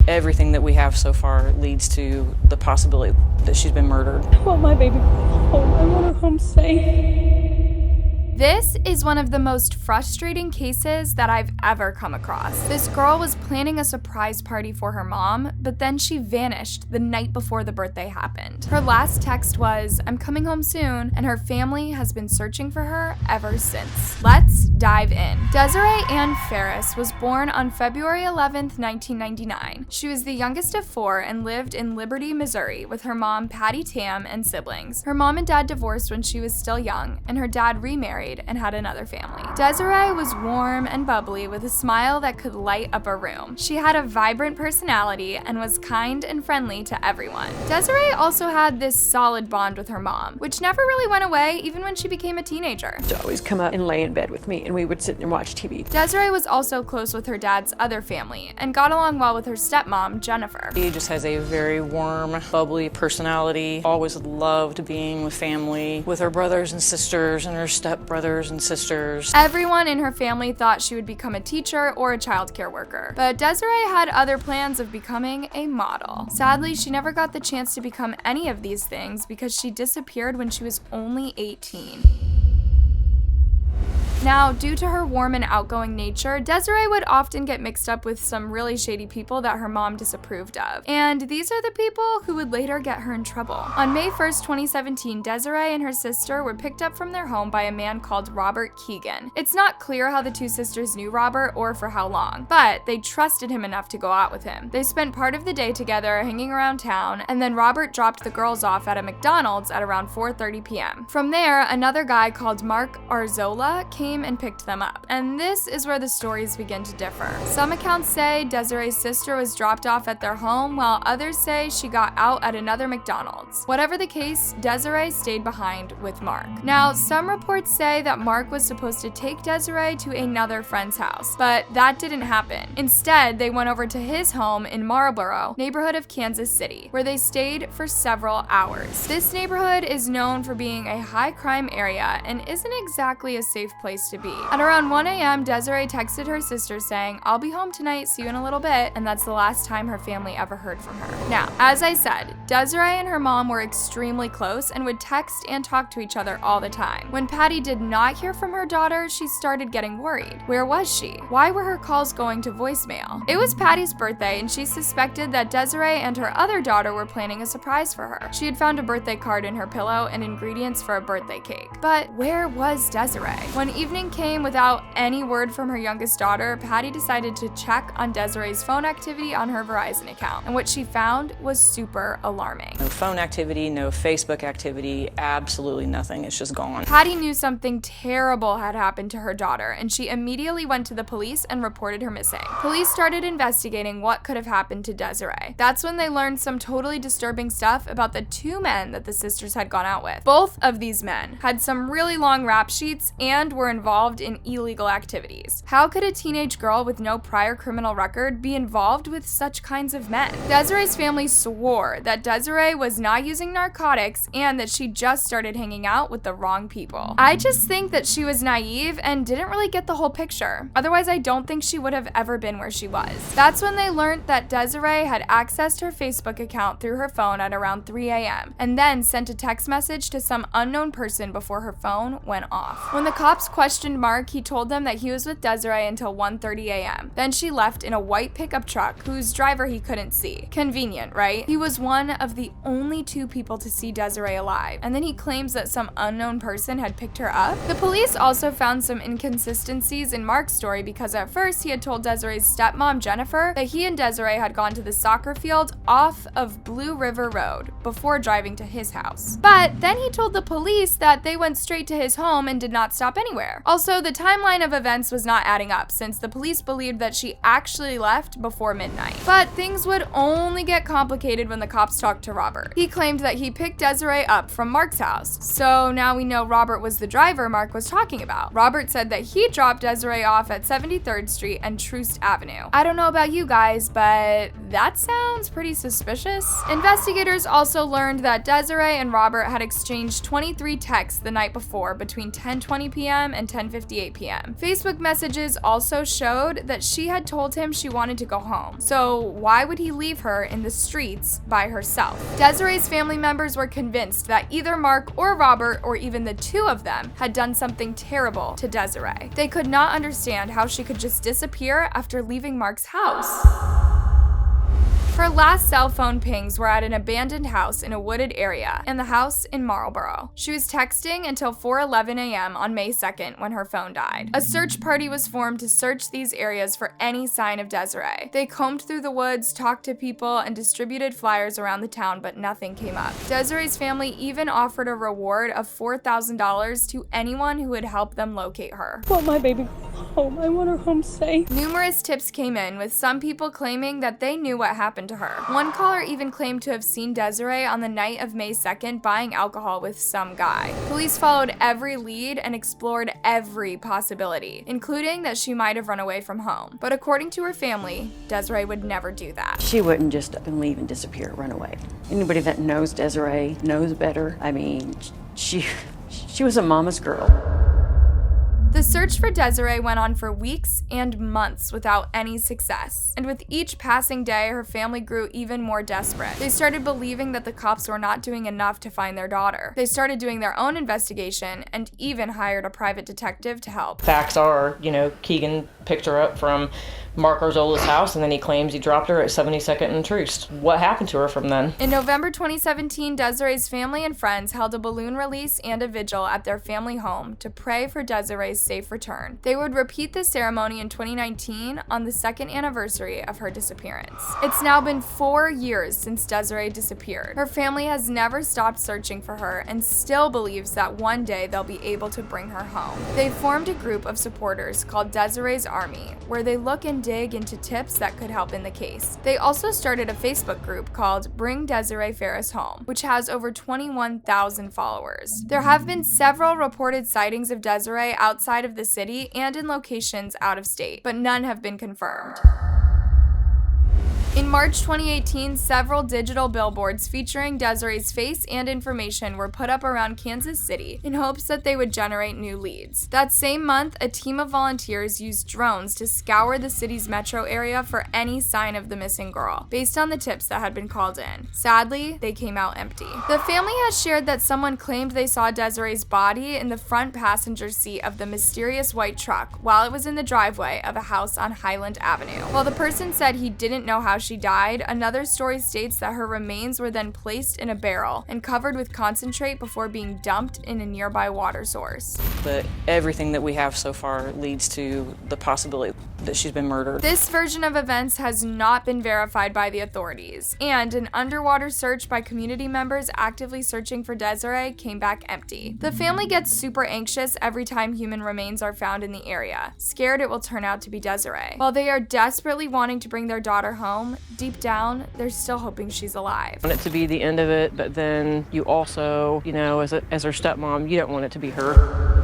Everything that we have so far leads to the possibility that she's been murdered. I want my baby home. I want her home safe. This is one of the most frustrating cases that I've ever come across. This girl was planning a surprise party for her mom, but then she vanished the night before the birthday happened. Her last text was, "I'm coming home soon," and her family has been searching for her ever since. Let's dive in. Desirea Ann Ferris was born on February 11th, 1999. She was the youngest of 4 and lived in Liberty, Missouri with her mom, Patty Tam, and siblings. Her mom and dad divorced when she was still young, and her dad remarried and had another family. Desiree was warm and bubbly with a smile that could light up a room. She had a vibrant personality and was kind and friendly to everyone. Desiree also had this solid bond with her mom, which never really went away even when she became a teenager. She'd always come up and lay in bed with me, and we would sit and watch TV. Desiree was also close with her dad's other family and got along well with her stepmom, Jennifer. She just has a very warm, bubbly personality. Always loved being with family, with her brothers and sisters and her stepbrothers and sisters. Everyone in her family thought she would become a teacher or a childcare worker, but Desiree had other plans of becoming a model. Sadly, she never got the chance to become any of these things because she disappeared when she was only 18. Now, due to her warm and outgoing nature, Desiree would often get mixed up with some really shady people that her mom disapproved of. And these are the people who would later get her in trouble. On May 1st, 2017, Desiree and her sister were picked up from their home by a man called Robert Keegan. It's not clear how the two sisters knew Robert or for how long, but they trusted him enough to go out with him. They spent part of the day together hanging around town, and then Robert dropped the girls off at a McDonald's at around 4:30 p.m. From there, another guy called Mark Arzola came and picked them up. And this is where the stories begin to differ. Some accounts say Desiree's sister was dropped off at their home, while others say she got out at another McDonald's. Whatever the case, Desiree stayed behind with Mark. Now, some reports say that Mark was supposed to take Desiree to another friend's house, but that didn't happen. Instead, they went over to his home in Marlboro, neighborhood of Kansas City, where they stayed for several hours. This neighborhood is known for being a high crime area and isn't exactly a safe place to be. At around 1 a.m., Desiree texted her sister saying, "I'll be home tonight, see you in a little bit," and that's the last time her family ever heard from her. Now, as I said, Desiree and her mom were extremely close and would text and talk to each other all the time. When Patty did not hear from her daughter, she started getting worried. Where was she? Why were her calls going to voicemail? It was Patty's birthday, and she suspected that Desiree and her other daughter were planning a surprise for her. She had found a birthday card in her pillow and ingredients for a birthday cake. But where was Desiree? When evening came without any word from her youngest daughter, Patty decided to check on Desiree's phone activity on her Verizon account, and what she found was super alarming. No phone activity, no Facebook activity, absolutely nothing. It's just gone. Patty knew something terrible had happened to her daughter, and she immediately went to the police and reported her missing. Police started investigating what could have happened to Desiree. That's when they learned some totally disturbing stuff about the 2 men that the sisters had gone out with. Both of these men had some really long rap sheets and were involved in illegal activities. How could a teenage girl with no prior criminal record be involved with such kinds of men? Desiree's family swore that Desiree was not using narcotics and that she just started hanging out with the wrong people. I just think that she was naive and didn't really get the whole picture. Otherwise, I don't think she would have ever been where she was. That's when they learned that Desiree had accessed her Facebook account through her phone at around 3 a.m. and then sent a text message to some unknown person before her phone went off. When the cops questioned Mark, he told them that he was with Desiree until 1:30 a.m. Then she left in a white pickup truck whose driver he couldn't see. Convenient, right? He was one of the only 2 people to see Desiree alive, and then he claims that some unknown person had picked her up. The police also found some inconsistencies in Mark's story because at first he had told Desiree's stepmom, Jennifer, that he and Desiree had gone to the soccer field off of Blue River Road before driving to his house. But then he told the police that they went straight to his home and did not stop anywhere. Also, the timeline of events was not adding up since the police believed that she actually left before midnight. But things would only get complicated when the cops talked to Robert. He claimed that he picked Desiree up from Mark's house. So now we know Robert was the driver Mark was talking about. Robert said that he dropped Desiree off at 73rd Street and Troost Avenue. I don't know about you guys, but that sounds pretty suspicious. Investigators also learned that Desiree and Robert had exchanged 23 texts the night before between 10:20 p.m. and and 10:58 p.m. Facebook messages also showed that she had told him she wanted to go home. So why would he leave her in the streets by herself? Desiree's family members were convinced that either Mark or Robert, or even the two of them, had done something terrible to Desiree. They could not understand how she could just disappear after leaving Mark's house. Her last cell phone pings were at an abandoned house in a wooded area, and the house in Marlborough. She was texting until 4:11 a.m. on May 2nd when her phone died. A search party was formed to search these areas for any sign of Desiree. They combed through the woods, talked to people, and distributed flyers around the town, but nothing came up. Desiree's family even offered a reward of $4,000 to anyone who would help them locate her. I want my baby home. I want her home safe. Numerous tips came in, with some people claiming that they knew what happened to her. One caller even claimed to have seen Desiree on the night of May 2nd buying alcohol with some guy. Police followed every lead and explored every possibility, including that she might have run away from home. But according to her family, Desiree would never do that. She wouldn't just up and leave and disappear, run away. Anybody that knows Desiree knows better. I mean, she was a mama's girl. The search for Desiree went on for weeks and months without any success. And with each passing day, her family grew even more desperate. They started believing that the cops were not doing enough to find their daughter. They started doing their own investigation and even hired a private detective to help. Facts are, Keegan picked her up from Mark Arzola's house, and then he claims he dropped her at 72nd and Troost. What happened to her from then? In November 2017, Desiree's family and friends held a balloon release and a vigil at their family home to pray for Desiree's safe return. They would repeat this ceremony in 2019 on the 2nd anniversary of her disappearance. It's now been 4 years since Desiree disappeared. Her family has never stopped searching for her and still believes that one day they'll be able to bring her home. They formed a group of supporters called Desiree's Army, where they look and dig into tips that could help in the case. They also started a Facebook group called Bring Desirea Ferris Home, which has over 21,000 followers. There have been several reported sightings of Desiree outside of the city and in locations out of state, but none have been confirmed. In March 2018, several digital billboards featuring Desiree's face and information were put up around Kansas City in hopes that they would generate new leads. That same month, a team of volunteers used drones to scour the city's metro area for any sign of the missing girl, based on the tips that had been called in. Sadly, they came out empty. The family has shared that someone claimed they saw Desiree's body in the front passenger seat of the mysterious white truck while it was in the driveway of a house on Highland Avenue. While the person said he didn't know how she died, another story states that her remains were then placed in a barrel and covered with concentrate before being dumped in a nearby water source. But everything that we have so far leads to the possibility that she's been murdered. This version of events has not been verified by the authorities, and an underwater search by community members actively searching for Desiree came back empty. The family gets super anxious every time human remains are found in the area, scared it will turn out to be Desiree. While they are desperately wanting to bring their daughter home, deep down, they're still hoping she's alive. Want it to be the end of it, but then you also, as her stepmom, you don't want it to be her.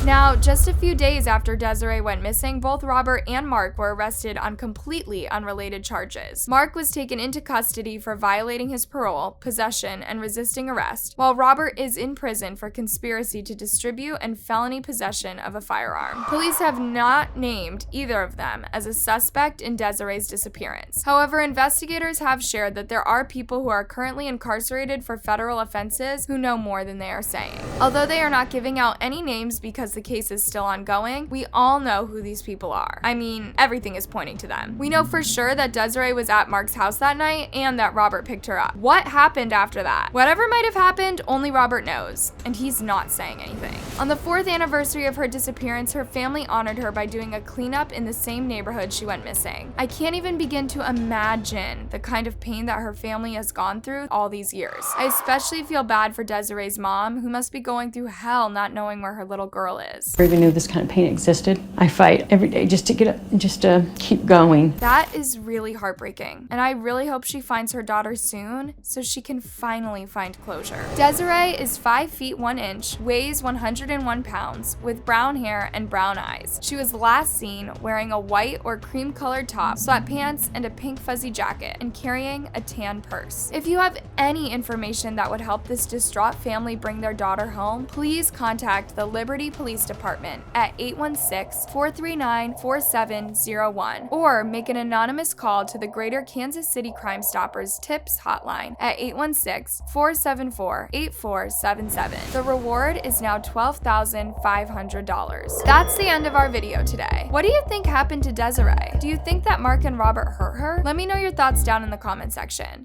Now, just a few days after Desiree went missing, both Robert and Mark were arrested on completely unrelated charges. Mark was taken into custody for violating his parole, possession, and resisting arrest, while Robert is in prison for conspiracy to distribute and felony possession of a firearm. Police have not named either of them as a suspect in Desiree's disappearance. However, investigators have shared that there are people who are currently incarcerated for federal offenses who know more than they are saying. Although they are not giving out any names because the case is still ongoing, we all know who these people are. I mean, everything is pointing to them. We know for sure that Desiree was at Mark's house that night and that Robert picked her up. What happened after that? Whatever might have happened, only Robert knows, and he's not saying anything. On the 4th anniversary of her disappearance, her family honored her by doing a cleanup in the same neighborhood she went missing. I can't even begin to imagine the kind of pain that her family has gone through all these years. I especially feel bad for Desiree's mom, who must be going through hell not knowing where her little girl is. I even knew this kind of pain existed. I fight every day just to get up, just to keep going. That is really heartbreaking, and I really hope she finds her daughter soon so she can finally find closure. Desiree is 5 feet 1 inch, weighs 101 pounds, with brown hair and brown eyes. She was last seen wearing a white or cream-colored top, sweatpants, and a pink fuzzy jacket, and carrying a tan purse. If you have any information that would help this distraught family bring their daughter home, please contact the Liberty Police Police Department at 816-439-4701 or make an anonymous call to the Greater Kansas City Crime Stoppers Tips Hotline at 816-474-8477. The reward is now $12,500. That's the end of our video today. What do you think happened to Desiree? Do you think that Mark and Robert hurt her? Let me know your thoughts down in the comment section.